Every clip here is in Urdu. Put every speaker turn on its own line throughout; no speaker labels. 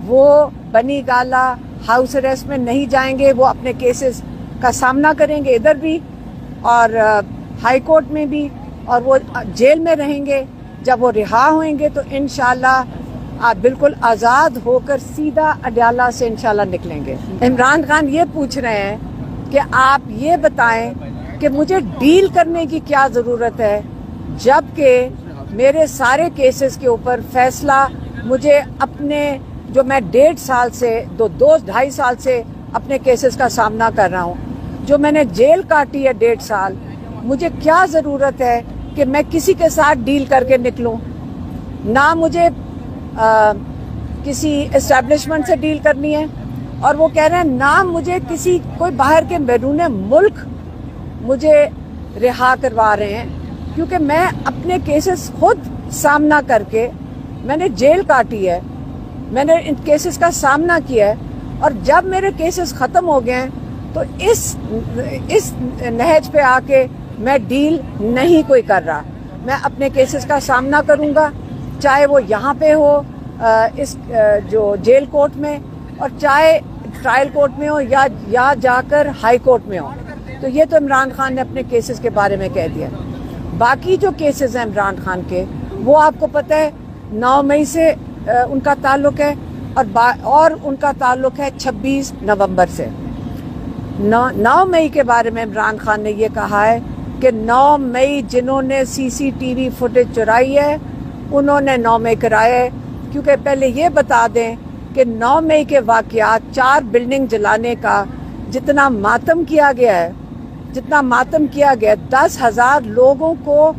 وہ بنی گالا ہاؤس اریسٹ میں نہیں جائیں گے، وہ اپنے کیسز کا سامنا کریں گے ادھر بھی اور ہائی کورٹ میں بھی، اور وہ جیل میں رہیں گے۔ جب وہ رہا ہوئیں گے تو انشاءاللہ آپ بالکل آزاد ہو کر سیدھا اڈیالہ سے انشاءاللہ نکلیں گے۔ عمران خان یہ پوچھ رہے ہیں کہ آپ یہ بتائیں کہ مجھے ڈیل کرنے کی کیا ضرورت ہے، جبکہ میرے سارے کیسز کے اوپر فیصلہ مجھے اپنے جو میں 1.5 سال سے 2.5 سال سے اپنے کیسز کا سامنا کر رہا ہوں، جو میں نے جیل کاٹی ہے 1.5 سال، مجھے کیا ضرورت ہے کہ میں کسی کے ساتھ ڈیل کر کے نکلوں؟ نہ مجھے کسی اسٹیبلشمنٹ سے ڈیل کرنی ہے، اور وہ کہہ رہے ہیں نہ مجھے کوئی باہر کے بیرون ملک مجھے رہا کروا رہے ہیں، کیونکہ میں اپنے کیسز خود سامنا کر کے میں نے جیل کاٹی ہے، میں نے ان کیسز کا سامنا کیا ہے، اور جب میرے کیسز ختم ہو گئے ہیں تو اس نہج پہ آ کے میں ڈیل نہیں کوئی کر رہا۔ میں اپنے کیسز کا سامنا کروں گا، چاہے وہ یہاں پہ ہو اس جو جیل کورٹ میں، اور چاہے ٹرائل کورٹ میں ہو یا جا کر ہائی کورٹ میں ہو۔ تو یہ تو عمران خان نے اپنے کیسز کے بارے میں کہہ دیا۔ باقی جو کیسز ہیں عمران خان کے، وہ آپ کو پتہ ہے 9 مئی سے ان کا تعلق ہے، اور ان کا تعلق ہے 26 نومبر سے۔ 9 مئی کے بارے میں عمران خان نے یہ کہا ہے کہ 9 مئی جنہوں نے CCTV فوٹیج چرائی ہے انہوں نے 9 مئی کرایا ہے، کیونکہ پہلے یہ بتا دیں کہ 9 مئی کے واقعات 4 بلڈنگ جلانے کا جتنا ماتم کیا گیا ہے، 10,000 لوگوں کو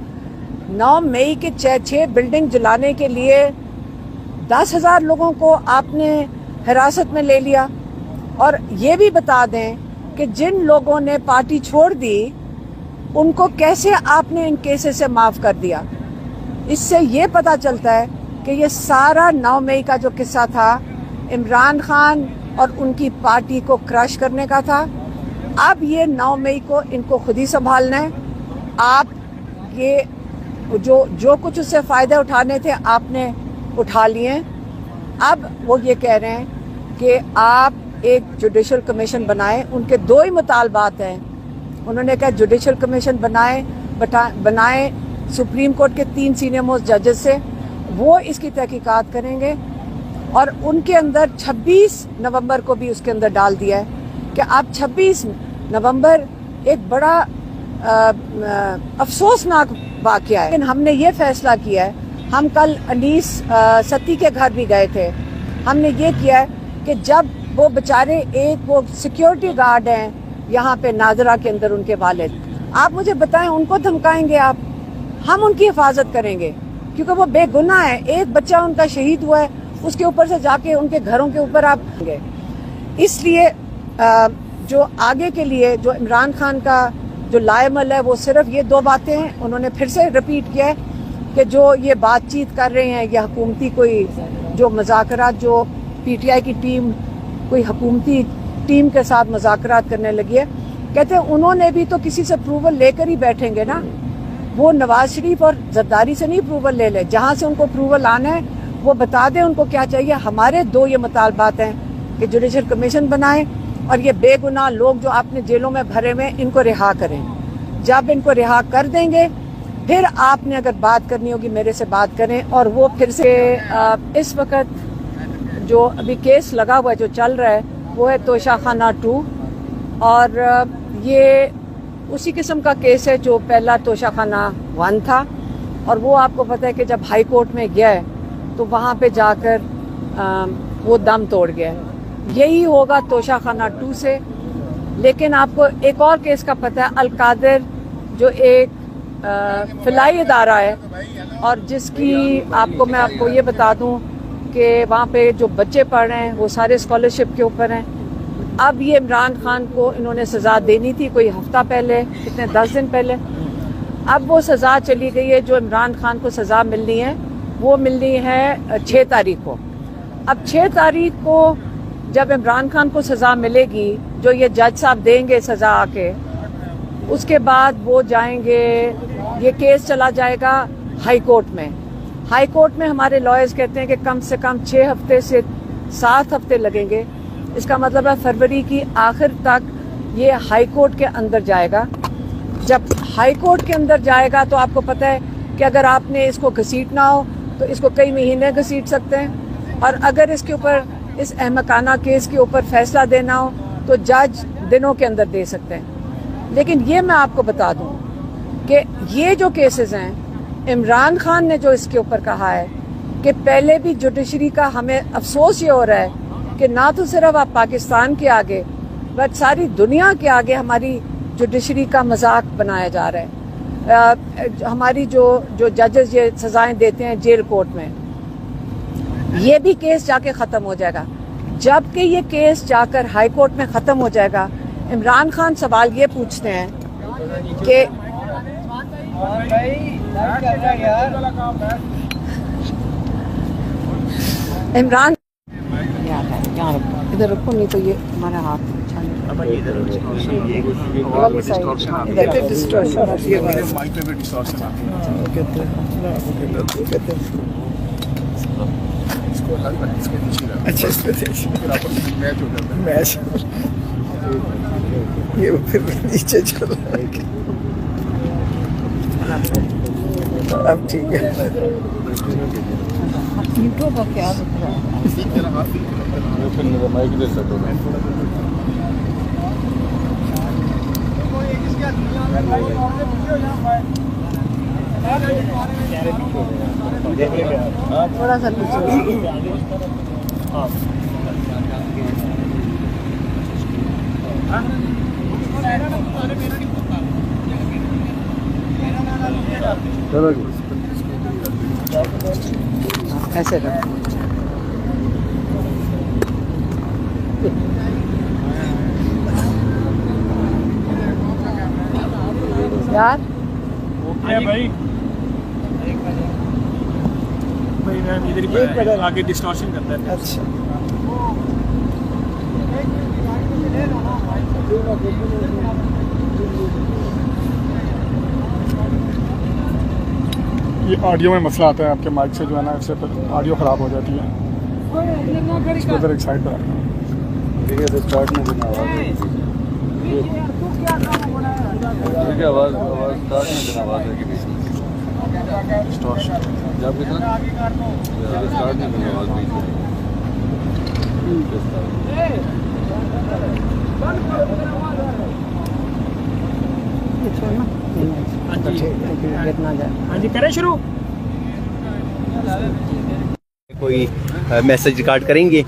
9 مئی کے 6 بلڈنگ جلانے کے لیے 10,000 لوگوں کو آپ نے حراست میں لے لیا۔ اور یہ بھی بتا دیں کہ جن لوگوں نے پارٹی چھوڑ دی ان کو کیسے آپ نے ان کیسز سے معاف کر دیا۔ اس سے یہ پتہ چلتا ہے کہ یہ سارا 9 مئی کا جو قصہ تھا عمران خان اور ان کی پارٹی کو کرش کرنے کا تھا۔ اب یہ 9 مئی کو ان کو خود ہی سنبھالنا ہے۔ آپ یہ جو کچھ اس سے فائدے اٹھانے تھے آپ نے اٹھا لیے۔ اب وہ یہ کہہ رہے ہیں کہ آپ ایک جوڈیشل کمیشن بنائیں۔ ان کے 2 ہی مطالبات ہیں۔ انہوں نے کہا جوڈیشل کمیشن بنائیں سپریم کورٹ کے 3 سینئر موسٹ ججز سے، وہ اس کی تحقیقات کریں گے، اور ان کے اندر 26 نومبر کو بھی اس کے اندر ڈال دیا ہے کہ آپ 26 نومبر ایک بڑا افسوسناک واقعہ ہے، لیکن ہم نے یہ فیصلہ کیا ہے۔ ہم کل انیس ستی کے گھر بھی گئے تھے۔ ہم نے یہ کیا ہے کہ جب وہ بیچارے وہ سیکیورٹی گارڈ ہیں یہاں پہ ناظرہ کے اندر، ان کے والد، آپ مجھے بتائیں ان کو دھمکائیں گے آپ؟ ہم ان کی حفاظت کریں گے کیونکہ وہ بے گناہ ہے۔ ایک بچہ ان کا شہید ہوا ہے، اس کے اوپر سے جا کے ان کے گھروں کے اوپر آپ گے۔ اس لیے جو آگے کے لیے جو عمران خان کا جو لائے عمل ہے وہ صرف یہ 2 باتیں ہیں۔ انہوں نے پھر سے ریپیٹ کیا ہے کہ جو یہ بات چیت کر رہے ہیں، یہ حکومتی کوئی جو مذاکرات، جو PTI کی ٹیم کوئی حکومتی ٹیم کے ساتھ مذاکرات کرنے لگی ہے، کہتے ہیں انہوں نے بھی تو کسی سے اپروول لے کر ہی بیٹھیں گے نا۔ وہ نواز شریف اور زرداری سے نہیں اپروول لے لے، جہاں سے ان کو اپروول آنا ہے وہ بتا دیں ان کو کیا چاہیے۔ ہمارے 2 یہ مطالبات ہیں کہ جوڈیشل کمیشن بنائیں، اور یہ بے گناہ لوگ جو آپ نے جیلوں میں بھرے ہوئے ان کو رہا کریں۔ جب ان کو رہا کر دیں گے پھر آپ نے اگر بات کرنی ہوگی میرے سے بات کریں۔ اور وہ پھر سے اس وقت جو ابھی کیس لگا ہوا ہے جو چل رہا ہے وہ ہے توشہ خانہ 2، اور یہ اسی قسم کا کیس ہے جو پہلا توشہ خانہ 1 تھا، اور وہ آپ کو پتہ ہے کہ جب ہائی کورٹ میں گیا ہے تو وہاں پہ جا کر وہ دم توڑ گیا ہے۔ یہی ہوگا توشہ خانہ 2 سے۔ لیکن آپ کو ایک اور کیس کا پتہ ہے، القادر، جو ایک فلاحی ادارہ ہے، اور جس کی میں آپ کو یہ بتا دوں کہ وہاں پہ جو بچے پڑھ رہے ہیں وہ سارے اسکالرشپ کے اوپر ہیں۔ اب یہ عمران خان کو انہوں نے سزا دینی تھی کوئی ہفتہ پہلے، 10 دن پہلے۔ اب وہ سزا چلی گئی ہے، جو عمران خان کو سزا ملنی ہے وہ ملنی ہے 6 تاریخ کو۔ اب 6 تاریخ کو جب عمران خان کو سزا ملے گی، جو یہ جج صاحب دیں گے سزا آ کے، اس کے بعد وہ جائیں گے، یہ کیس چلا جائے گا ہائی کورٹ میں۔ ہائی کورٹ میں ہمارے لائرز کہتے ہیں کہ کم سے کم 6 ہفتے سے 7 ہفتے لگیں گے. اس کا مطلب ہے فروری کی آخر تک یہ ہائی کورٹ کے اندر جائے گا. جب ہائی کورٹ کے اندر جائے گا تو آپ کو پتہ ہے کہ اگر آپ نے اس کو گھسیٹنا ہو تو اس کو کئی مہینے گھسیٹ سکتے ہیں, اور اگر اس کے اوپر اس احمقانہ کیس کے اوپر فیصلہ دینا ہو تو جج دنوں کے اندر دے سکتے ہیں. لیکن یہ میں آپ کو بتا دوں کہ یہ جو کیسز ہیں, عمران خان نے جو اس کے اوپر کہا ہے کہ پہلے بھی جوڈیشری کا ہمیں افسوس یہ ہو رہا ہے کہ نہ تو صرف آپ پاکستان کے آگے بٹ ساری دنیا کے آگے ہماری جوڈیشری کا مذاق بنایا جا رہا ہے. ہماری جو ججز یہ سزائیں دیتے ہیں جیل کورٹ میں, یہ بھی کیس جا کے ختم ہو جائے گا. جب کہ یہ کیس جا کر ہائی کورٹ میں ختم ہو جائے گا, عمران خان سوال یہ پوچھتے ہیں کہ عمران ادھر رکھو, نہیں تو یہ ہمارا ہاتھ
اب ٹھیک ہے.
تھوڑا سا ایسے رکھو. یار
آگے ڈسکشن کرتا ہے. اچھا یہ آڈیو میں مسئلہ آتا ہے آپ کے مائک سے جو ہے نا, اس سے آڈیو خراب ہو جاتی ہے. اس کو ادھر ایک سائڈ پہ رکھنا. ہاں جی کریں شروع.
کوئی میسج ریکارڈ کریں گے.